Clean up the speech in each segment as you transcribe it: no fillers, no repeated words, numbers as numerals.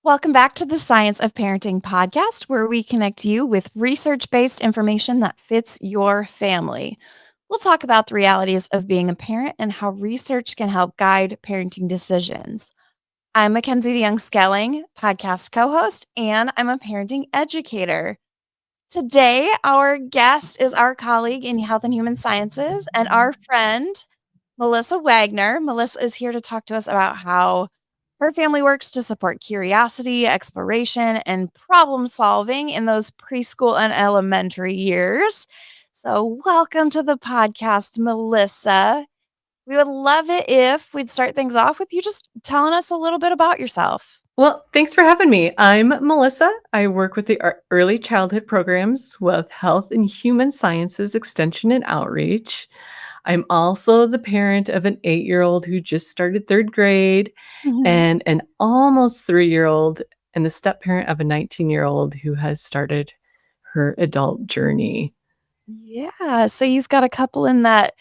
Welcome back to the Science of Parenting podcast, where we connect you with research based information that fits your family. We'll talk about the realities of being a parent and how research can help guide parenting decisions. I'm Mackenzie DeYoung Skelling, podcast co host, and I'm a parenting educator. Today, our guest is our colleague in Health and Human Sciences and our friend, Melissa Wagner. Melissa is here to talk to us about how her family works to support curiosity, exploration, and problem solving in those preschool and elementary years. So, welcome to the podcast, Melissa. We would love it if we'd start things off with you just telling us a little bit about yourself. Well, thanks for having me. I'm Melissa. I work with the early childhood programs with Health and Human Sciences Extension and Outreach. I'm also the parent of an 8-year-old who just started third grade Mhm. and an almost 3-year-old and the step parent of a 19-year-old who has started her adult journey. Yeah. So, you've got a couple in that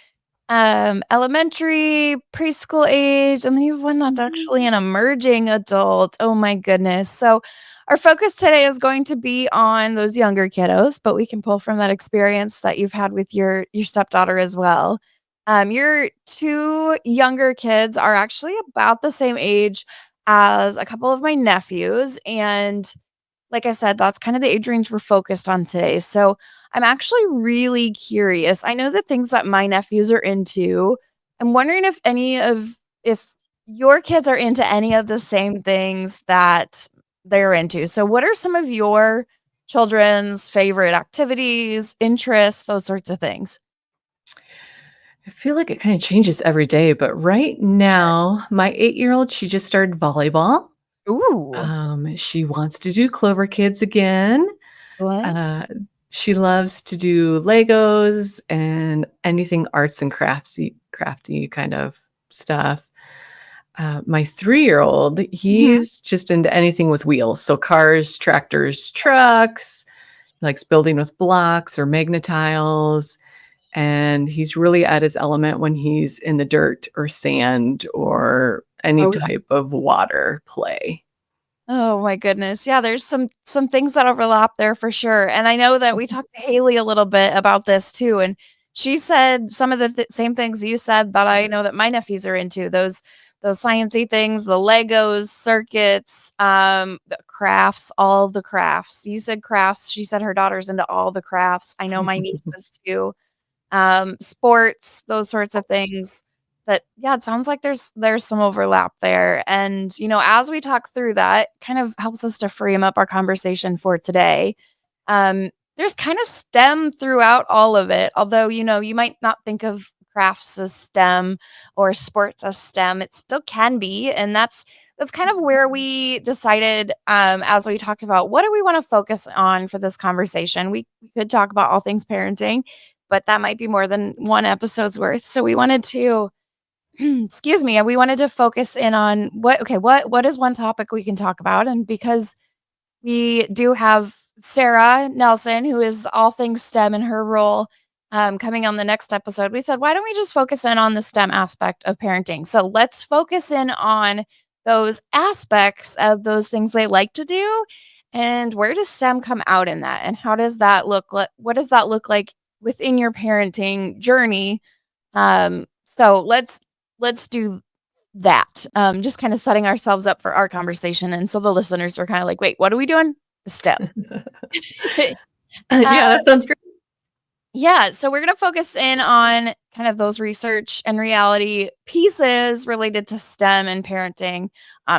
elementary, preschool age, and then you have one that's actually an emerging adult. Oh my goodness. So our focus today is going to be on those younger kiddos, but we can pull from that experience that you've had with your stepdaughter as well. Your two younger kids are actually about the same age as a couple of my nephews, and like I said, that's kind of the age range we're focused on today. So I'm actually really curious. I know the things that my nephews are into. I'm wondering if your kids are into any of the same things that they're into. So what are some of your children's favorite activities, interests, those sorts of things? I feel like it kind of changes every day, but right Sure. now, my 8-year-old, she just started volleyball. Ooh, She wants to do Clover Kids again. excellent. Uh, she loves to do Legos and anything arts and crafty kind of stuff. My 3-year-old, Mhm. he's just into anything with wheels, so cars, tractors, trucks. He likes building with blocks or magnetiles, and he's really at his element when he's in the dirt or sand or any Oh, type of water play. oh my goodness. Yeah, there's some things that overlap there for sure. And I know that we talked to Haley a little bit about this too, and she said some of the same things you said that I know that my nephews are into. Those sciencey things, the Legos, circuits, the crafts, all the crafts. You said crafts. She said her daughter's into all the crafts. I know my niece was too. Sports, those sorts of things. But yeah, it sounds like there's some overlap there. And, as we talk through that, kind of helps us to frame up our conversation for today. There's kind of STEM throughout all of it. Although, you might not think of crafts as STEM or sports as STEM. It still can be. And that's kind of where we decided as we talked about what do we want to focus on for this conversation. We could talk about all things parenting, but that might be more than one episode's worth. So we wanted to excuse me, we wanted to focus in on what is one topic we can talk about, and because we do have Sarah Nelson, who is all things STEM in her role, coming on the next episode, we said, why don't we just focus in on the STEM aspect of parenting? So let's focus in on those aspects of those things they like to do, and where does STEM come out in that, and how does that look like? What does that look like within your parenting journey? So let's do that. Just kind of setting ourselves up for our conversation, and so the listeners are kind of like, wait, what are we doing? STEM. uh, Yeah, that sounds great. yeah, so we're going to focus in on kind of those research and reality pieces related to STEM and parenting,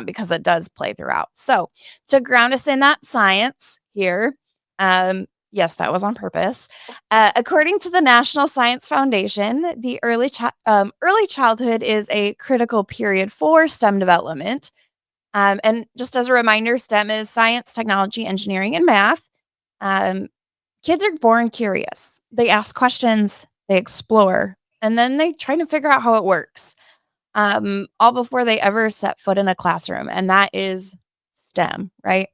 because it does play throughout. So to ground us in that science here, yes, that was on purpose. According to the National Science Foundation, the early childhood is a critical period for STEM development. And just as a reminder, STEM is science, technology, engineering, and math. Um, Kids are born curious. They ask questions, they explore, and then they try to figure out how it works, all before they ever set foot in a classroom. And that is STEM, right?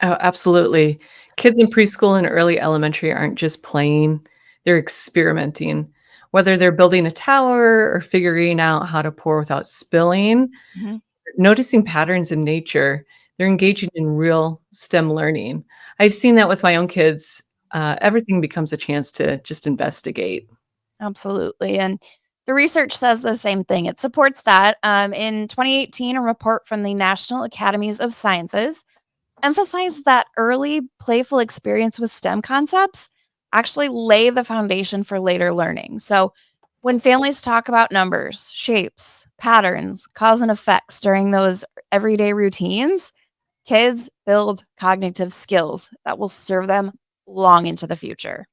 Oh, absolutely. Kids in preschool and early elementary aren't just playing, they're experimenting. Whether they're building a tower or figuring out how to pour without spilling, Mhm. noticing patterns in nature, They're engaging in real STEM learning. I've seen that with my own kids. Everything becomes a chance to just investigate. Absolutely, and the research says the same thing. It supports that. In 2018, a report from the National Academies of Sciences emphasized that early playful experience with STEM concepts actually lay the foundation for later learning. So, when families talk about numbers, shapes, patterns, cause and effects during those everyday routines, kids build cognitive skills that will serve them long into the future.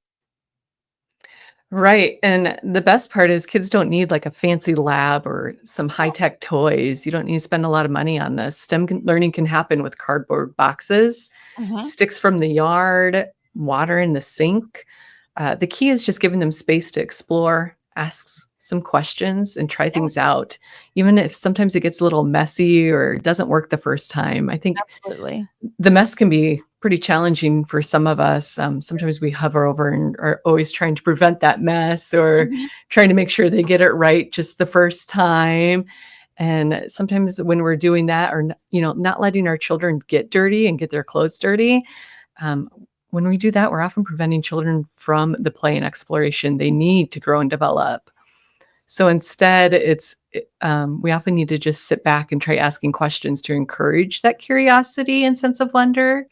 Right, and the best part is kids don't need, like, a fancy lab or some high-tech toys. You don't need to spend a lot of money on this. Learning can happen with cardboard boxes, Mhm. sticks from the yard, water in the sink. The key is just giving them space to explore, ask some questions, and try Yeah, things out, even if sometimes it gets a little messy or doesn't work the first time. I think absolutely. the mess can be pretty challenging for some of us. Sometimes we hover over and are always trying to prevent that mess or Mhm. trying to make sure they get it right just the first time. And sometimes when we're doing that or, not letting our children get dirty and get their clothes dirty, um, when we do that, we're often preventing children from the play and exploration they need to grow and develop. So instead, we often need to just sit back and try asking questions to encourage that curiosity and sense of wonder.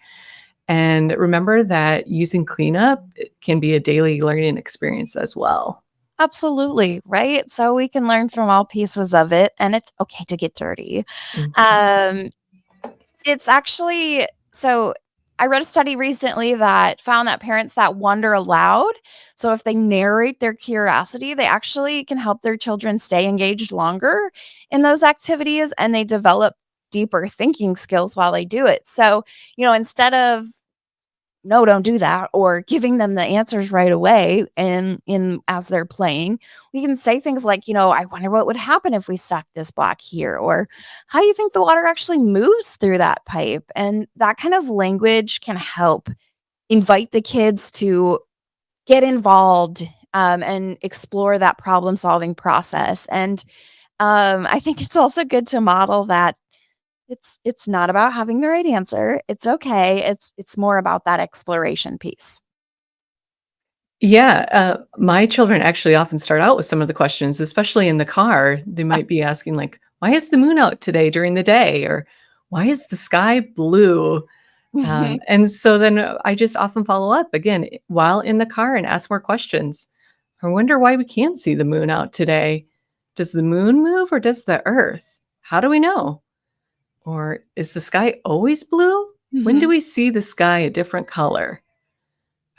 And remember that using cleanup can be a daily learning experience as well. Absolutely, right? So we can learn from all pieces of it, and it's okay to get dirty. Mhm. Um, it's actually so I read a study recently that found that parents that wonder aloud, so if they narrate their curiosity, they actually can help their children stay engaged longer in those activities, and they develop deeper thinking skills while they do it. So, instead of no, don't do that, or giving them the answers right away and in as they're playing, we can say things like, I wonder what would happen if we stuck this block here, or how you think the water actually moves through that pipe. And that kind of language can help invite the kids to get involved, and explore that problem solving process. And I think it's also good to model that it's not about having the right answer. It's okay. It's more about that exploration piece. Yeah, my children actually often start out with some of the questions, especially in the car. They might be asking, like, "Why is the moon out today during the day?" Or "Why is the sky blue?" Mhm, And so then I just often follow up again while in the car and ask more questions. I wonder why we can't see the moon out today. Does the moon move or does the earth? How do we know? Or is the sky always blue? When do mhm. we see the sky a different color?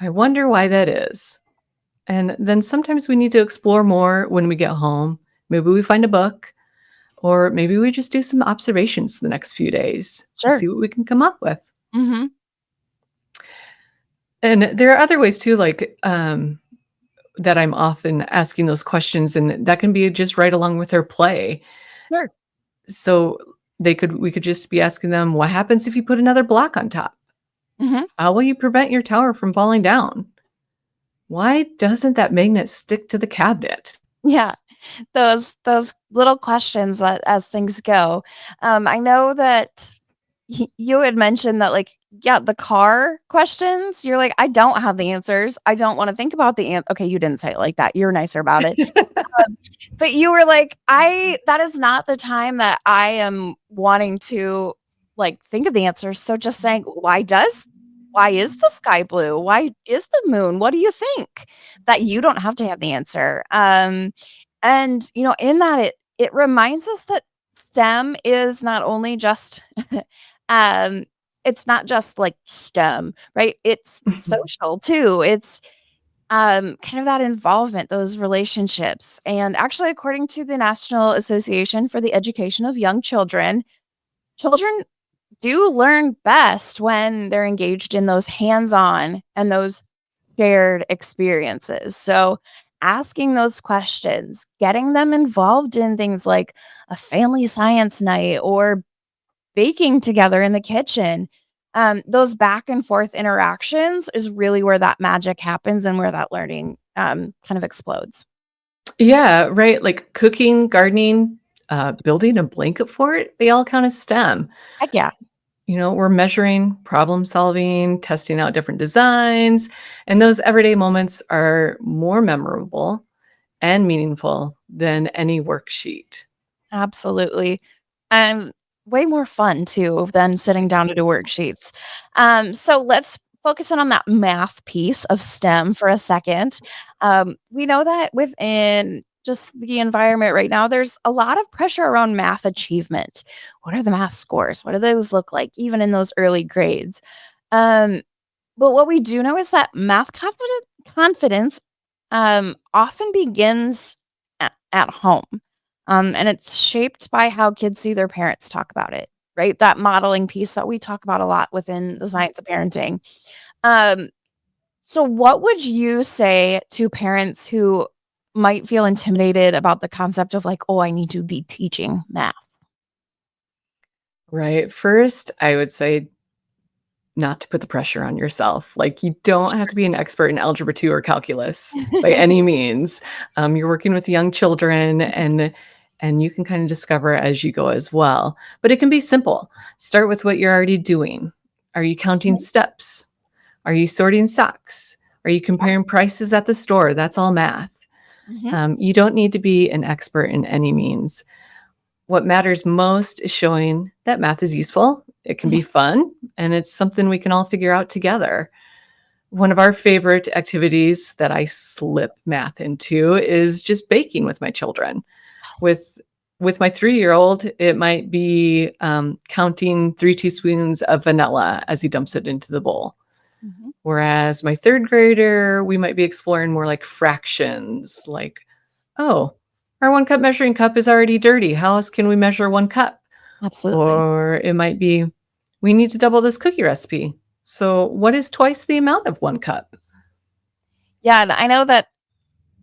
I wonder why that is. And then sometimes we need to explore more when we get home. Maybe we find a book, or maybe we just do some observations the next few days and Sure. see what we can come up with. Mhm. And there are other ways too, like that I'm often asking those questions, and that can be just right along with their play. Sure. So we could just be asking them, what happens if you put another block on top? Mhm. How will you prevent your tower from falling down? Why doesn't that magnet stick to the cabinet? Yeah. Those little questions that as things go. I know that you had mentioned that, like, yeah, the car questions, you're like, "I don't have the answers. I don't wanna think about the okay, you didn't say it like that. You're nicer about it. But you were like, "I that is not the time that I am wanting to, like, think of the answers." So just saying, why is the sky blue? Why is the moon? What do you think?" That you don't have to have the answer. And, in that it reminds us that STEM is not only just, um, it's not just like STEM, right? It's social too. It's kind of that involvement, those relationships. And actually, according to the National Association for the Education of Young Children, children do learn best when they're engaged in those hands-on and those shared experiences. So, asking those questions, getting them involved in things like a family science night or baking together in the kitchen. Those back and forth interactions is really where that magic happens and where that learning, kind of explodes. Yeah, right. Like cooking, gardening, building a blanket fort, they all count as STEM. Heck yeah. we're measuring, problem solving, testing out different designs, and those everyday moments are more memorable and meaningful than any worksheet. Absolutely. And way more fun too than sitting down to do worksheets. So let's focus in on that math piece of STEM for a second. We know that within just the environment right now, there's a lot of pressure around math achievement. What are the math scores? What do those look like, even in those early grades? Um, but what we do know is that confidence often begins at home. And it's shaped by how kids see their parents talk about it, right? That modeling piece that we talk about a lot within the science of parenting. Um, so, what would you say to parents who might feel intimidated about the concept of like, oh, I need to be teaching math? Right. First, I would say not to put the pressure on yourself. Like, you don't have to be an expert in algebra 2 or calculus by any means. You're working with young children, and you can kind of discover as you go as well. But it can be simple. Start with what you're already doing. Are you counting steps? Are you sorting socks? Are you comparing prices at the store? That's all math. Mhm. You don't need to be an expert in any means. What matters most is showing that math is useful, it can Mhm. be fun, and it's something we can all figure out together. One of our favorite activities that I slip math into is just baking with my children. Yes. With my 3-year-old, it might be counting 3 teaspoons of vanilla as he dumps it into the bowl. Mhm. Whereas my third grader, we might be exploring more like fractions, like, oh, our 1 cup measuring cup is already dirty. How else can we measure 1 cup? Absolutely. Or it might be, we need to double this cookie recipe. So, what is twice the amount of 1 cup? Yeah, and I know that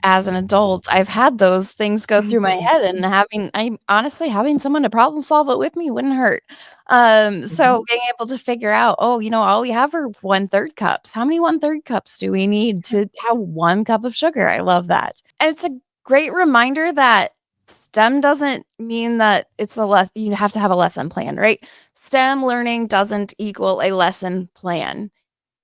as an adult, I've had those things go through my Mhm, head, and I'm honestly having someone to problem solve it with me wouldn't hurt. mhm, So being able to figure out, "Oh, all we have are 1/3 cups. How many 1/3 cups do we need to have 1 cup of sugar?" I love that. And it's a great reminder that STEM doesn't mean that it's a less you have to have a lesson plan, right? STEM learning doesn't equal a lesson plan.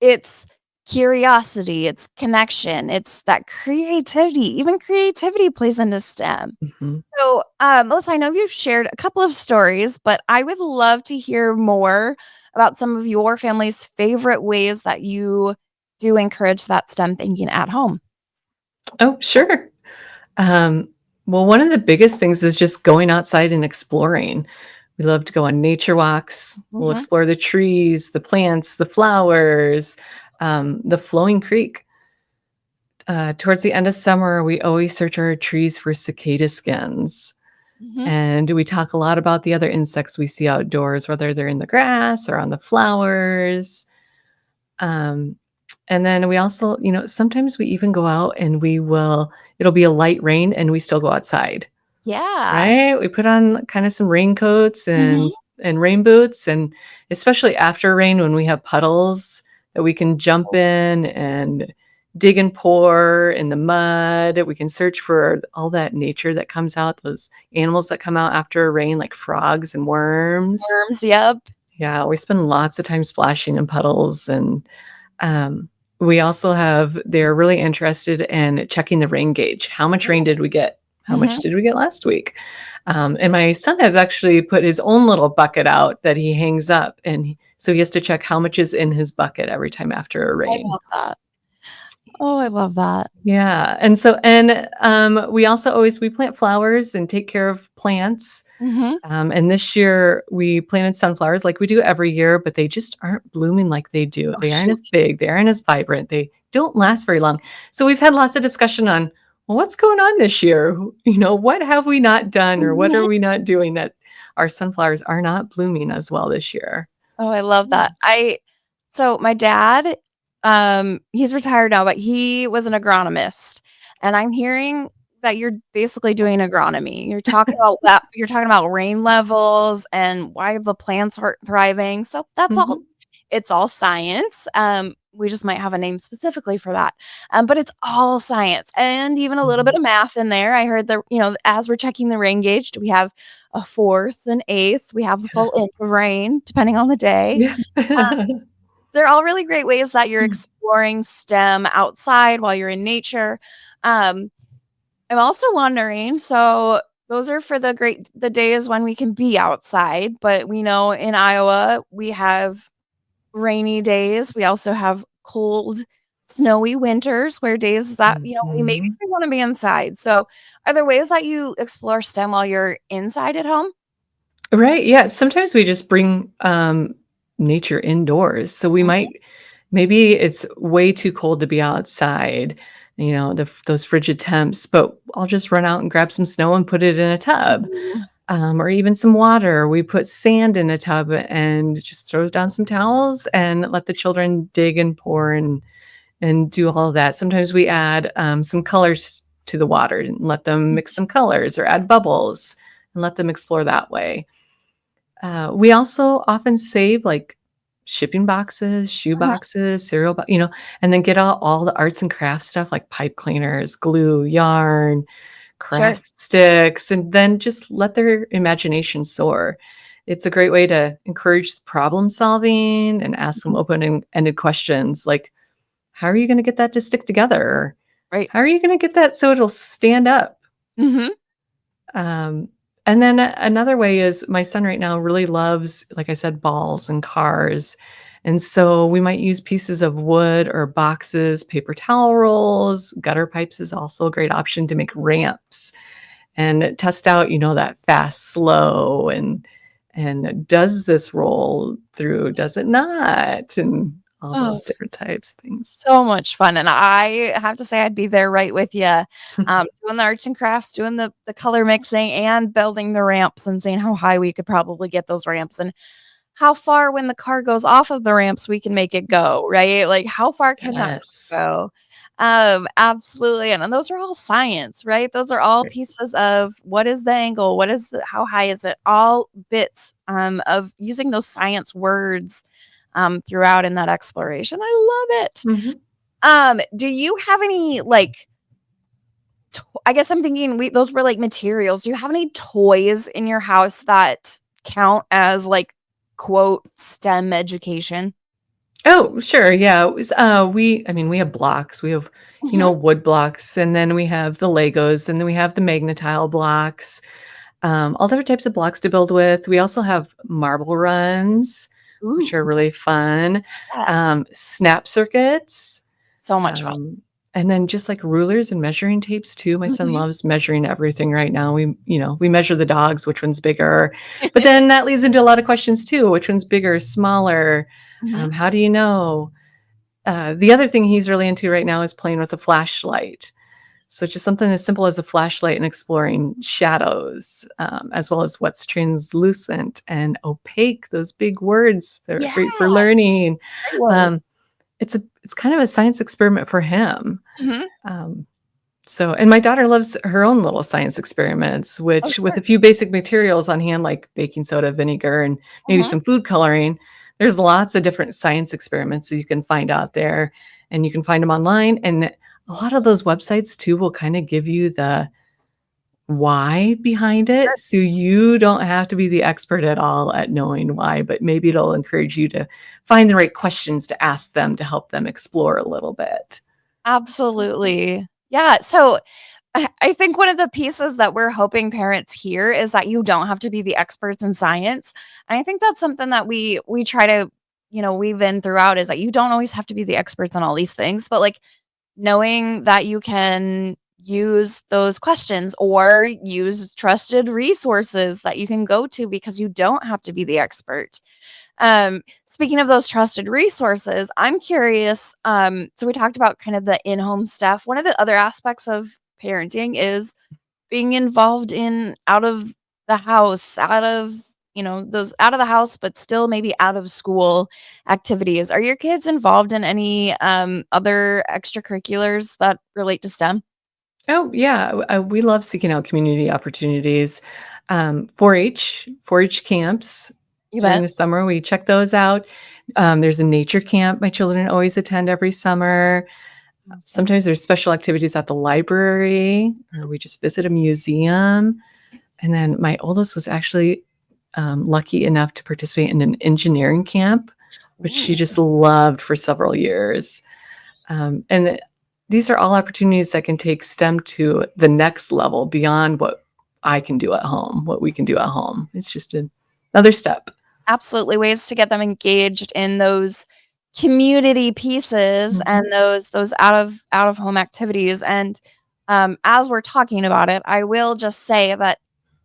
It's curiosity, it's connection, it's that creativity. Even creativity plays into STEM. mhm. So, Melissa, I know you've shared a couple of stories, but I would love to hear more about some of your family's favorite ways that you do encourage that STEM thinking at home. Oh, sure. Um, well, one of the biggest things is just going outside and exploring. We love to go on nature walks. We'll Mhm, explore the trees, the plants, the flowers, the flowing creek. Towards the end of summer, we always search our trees for cicada skins. mhm. And we talk a lot about the other insects we see outdoors, whether they're in the grass or on the flowers. Um, and then we also, sometimes we even go out and it'll be a light rain and we still go outside. Yeah. Right? We put on kinda some raincoats Mhm. and rain boots, and especially after rain when we have puddles that we can jump in and dig and pour in the mud. We can search for all that nature that comes out, those animals that come out after a rain, like frogs and worms. Worms, yep. Yeah, we spend lots of time splashing in puddles, and um, we also they're really interested in checking the rain gauge. How much rain did we get? How much Mhm. did we get last week? And my son has actually put his own little bucket out that he hangs up, so he has to check how much is in his bucket every time after a I rain. love that. Oh, I love that. Yeah, we also always we plant flowers and take care of plants. Mhm. And this year we planted sunflowers like we do every year, but they just aren't blooming like they do. Oh, They aren't as shoot. big, they aren't as vibrant, they don't last very long. So we've had lots of discussion on, well, what's going on this year? What have we not done or what Mhm. are we not doing that our sunflowers are not blooming as well this year? Oh, I love Yeah. that. So my dad, he's retired now, but he was an agronomist, and I'm hearing that you're basically doing agronomy. You're talking about rain levels and why the plants aren't thriving. So that's all Mhm. it's all science. we just might have a name specifically for that. But it's all science and even a little bit Mhm. of math in there. I heard that, as we're checking the rain gauge, do we have a fourth, an eighth? We have a full inch of rain, depending on the day. Yeah. They're all really great ways that you're Mm. exploring STEM outside while you're in nature. Um, I'm also wondering, so those are for the days when we can be outside, but we know in Iowa we have rainy days. We also have cold, snowy winters where days that, we maybe Mhm. want to be inside. So, are there ways that you explore STEM while you're inside at home? Right, yeah, sometimes we just bring, nature indoors, so we Mhm. might maybe it's way too cold to be outside, those frigid temps, but I'll just run out and grab some snow and put it in a tub, Ooh, or even some water. We put sand in a tub and just throw down some towels and let the children dig and pour and do all of that. Sometimes we add, some colors to the water and let them mix some colors or add bubbles and let them explore that way. We also often save, like, shipping boxes, shoe uh-huh, boxes, and then get out all the arts and crafts stuff like pipe cleaners, glue, yarn, sure. craft sticks, and then just let their imagination soar. It's a great way to encourage problem solving and ask them Mhm. open-ended questions like, "How are you gonna get that to stick together?" Or, Right. "How are you gonna get that so it'll stand up?" Mhm. Um, and then another way is my son right now really loves, like I said, balls and cars. And so we might use pieces of wood or boxes, paper towel rolls, gutter pipes is also a great option to make ramps and test out, that fast, slow, and does this roll through, does it not? And all Oh, those different types of things. so much fun, and I have to say I'd be there right with you, doing the arts and crafts, doing the color mixing, and building the ramps and seeing how high we could probably get those ramps, and how far when the car goes off of the ramps we can make it go, right? Like, how far can that Yes. go? Absolutely, and those are all science, right? Those are all Right. pieces of what is the angle, what is the how high is it? All bits, of using those science words, throughout in that exploration. I love it. Mhm. Do you have any, like, I guess I'm thinking those were, like, materials. Do you have any toys in your house that count as, like, quote, "STEM education"? Oh, sure, yeah, it was, we have blocks, we have, Mhm. wood blocks, and then we have the Legos, and then we have the Magnetile blocks, all different types of blocks to build with. We also have marble runs, which are Ooh, really fun, yes. snap circuits, So much fun. um, and then just, like, rulers and measuring tapes too. My son Mhm. loves measuring everything right now. We measure the dogs, which one's bigger, but then that leads into a lot of questions too. Which one's bigger, smaller? Mhm. How do you know? The other thing he's really into right now is playing with a flashlight. So just something as simple as a flashlight and exploring shadows, as well as what's translucent and opaque, those big words that are Yeah, great for learning. great Um, words. it's kind of a science experiment for him. Mhm. Um, and my daughter loves her own little science experiments, Oh, which with sure. a few basic materials on hand, like baking soda, vinegar, and maybe Mhm. some food coloring, there's lots of different science experiments that you can find out there, and you can find them online. And a lot of those websites too will kind of give you the why behind Sure. it. So you don't have to be the expert at all at knowing why, but maybe it'll encourage you to find the right questions to ask them to help them explore a little bit. So, Absolutely. Yeah, so I think one of the pieces that we're hoping parents hear is that you don't have to be the experts in science, and I think that's something that we try to, weave in throughout is that you don't always have to be the experts on all these things, but, like, knowing that you can use those questions or use trusted resources that you can go to because you don't have to be the expert. Speaking of those trusted resources, I'm curious, so we talked about kind of the in-home stuff. One of the other aspects of parenting is being involved in out of the house, out of, those out of the house, but still maybe out of school activities. Are your kids involved in any, other extracurriculars that relate to STEM? oh yeah, we love seeking out community opportunities. 4-H camps You during bet. the summer, we check those out. There's a nature camp my children always attend every summer. Awesome. Sometimes there's special activities at the library, or we just visit a museum. And then my oldest was actually lucky enough to participate in an engineering camp, which she Ooh, just loved for several years. And these are all opportunities that can take STEM to the next level beyond what I can do at home, what we can do at home. It's just another step. absolutely, ways to get them engaged in those community pieces and Mhm. those out of home activities, and, as we're talking about it, I will just say that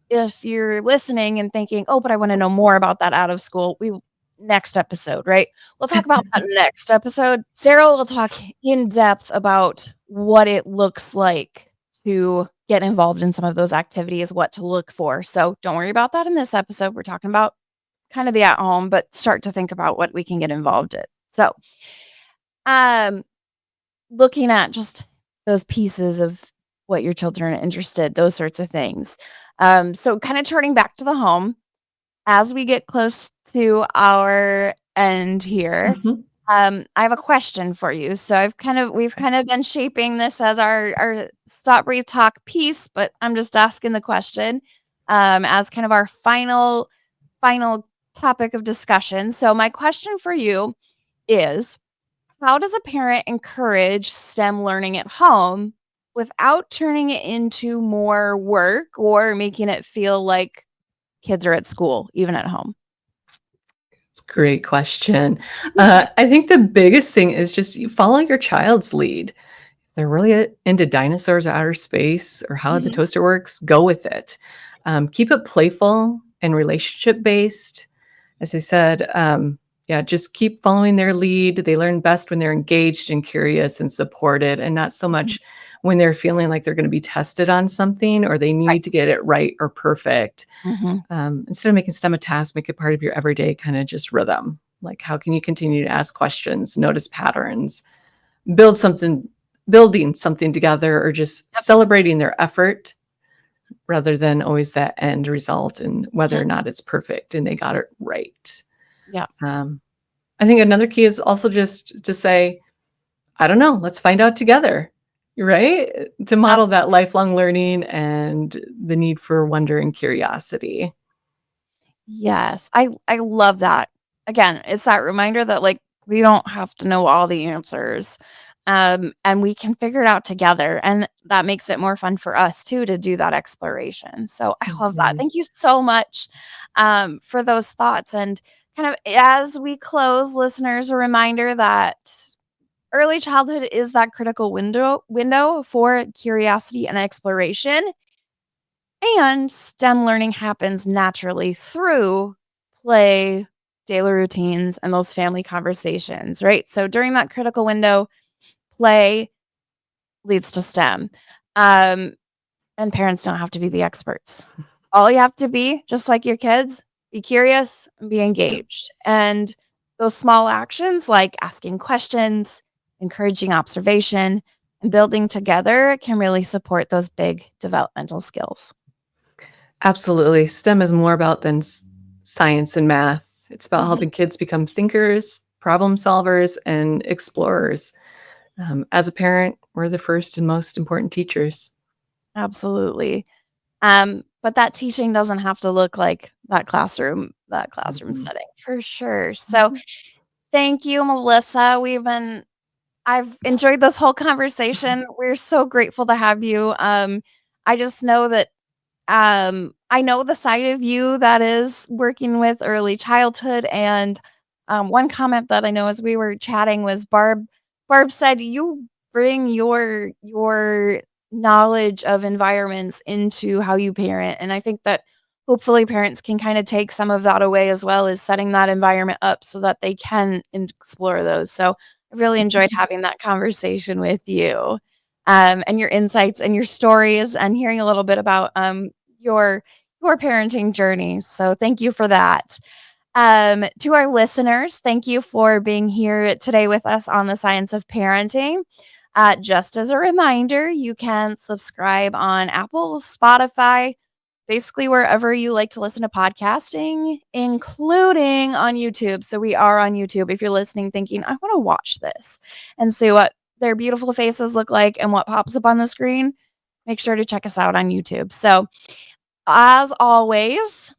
if you're listening and thinking, "Oh, but I wanna know more about that out of school," we next episode, right? We'll talk about that next episode. Sarah will talk in depth about what it looks like to get involved in some of those activities, what to look for, so don't worry about that in this episode. We're talking about kind of the at home, but start to think about what we can get involved in. So, um, looking at just those pieces of what your children are interested, those sorts of things. So kind of turning back to the home as we get close to our end here. Mhm. I have a question for you. So we've kind of been shaping this as our stop breathe talk piece, but I'm just asking the question as kind of our final topic of discussion. So my question for you is, how does a parent encourage STEM learning at home without turning it into more work or making it feel like kids are at school, even at home? It's a great question. I think the biggest thing is just you follow your child's lead. If they're really into dinosaurs or outer space or how the Mhm. toaster works, go with it. Keep it playful and relationship based. As I said, yeah, just keep following their lead. They learn best when they're engaged and curious and supported, and not so Mhm. much when they're feeling like they're going to be tested on something or they need to Right. get it right or perfect. Mhm. Instead of making STEM a task, make it part of your everyday kind of just rhythm. Like, how can you continue to ask questions, notice patterns, build something, building something together, or just Yep. celebrating their effort rather than always that end result and whether Mhm. or not it's perfect and they got it right. Yeah. Um, I think another key is also just to say, I don't know, let's find out together, right? To model that lifelong learning and the need for wonder and curiosity. Yes, I love that. Again, it's that reminder that, like, we don't have to know all the answers, and we can figure it out together, and that makes it more fun for us too to do that exploration. So I love that. Mhm. Thank you so much, for those thoughts, and kind of as we close, listeners, a reminder that early childhood is that critical window for curiosity and exploration. And STEM learning happens naturally through play, daily routines, and those family conversations, right? So during that critical window, play leads to STEM. Um, and parents don't have to be the experts. All you have to be, just like your kids, be curious and be engaged. And those small actions like asking questions, encouraging observation, and building together can really support those big developmental skills. Absolutely. STEM is more about than science and math. It's about Mhm. helping kids become thinkers, problem solvers, and explorers. As a parent, we're the first and most important teachers. Absolutely. But that teaching doesn't have to look like that classroom Mhm. setting for sure. So Mhm. thank you, Melissa. I've enjoyed this whole conversation. We're so grateful to have you. I just know that I know the side of you that is working with early childhood, and, one comment that I know as we were chatting was Barb said, "You bring your knowledge of environments into how you parent," and I think that hopefully parents can kinda take some of that away as well as setting that environment up so that they can explore those, so I really enjoyed having that conversation with you, and your insights and your stories and hearing a little bit about, your your parenting journey. So thank you for that. To our listeners, thank you for being here today with us on the science of parenting. Just as a reminder, you can subscribe on Apple, Spotify, basically wherever you like to listen to podcasting, including on YouTube. So we are on YouTube. If you're listening thinking, I want to watch this and see what their beautiful faces look like and what pops up on the screen, make sure to check us out on YouTube. So, as always,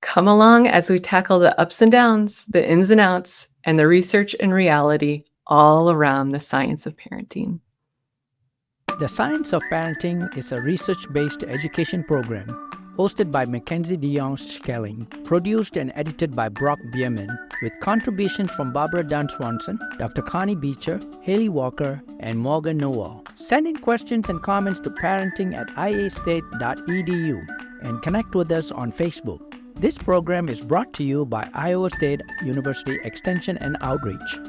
Come along as we tackle the ups and downs, the ins and outs, and the research and reality all around the science of parenting. The Science of Parenting is a research-based education program hosted by Mackenzie DeYoung-Schelling, produced and edited by Brock Bierman, with contributions from Barbara Dunn Swanson, Dr. Connie Beecher, Haley Walker, and Morgan Nowell. Send in questions and comments to parenting@iastate.edu and connect with us on Facebook. This program is brought to you by Iowa State University Extension and Outreach.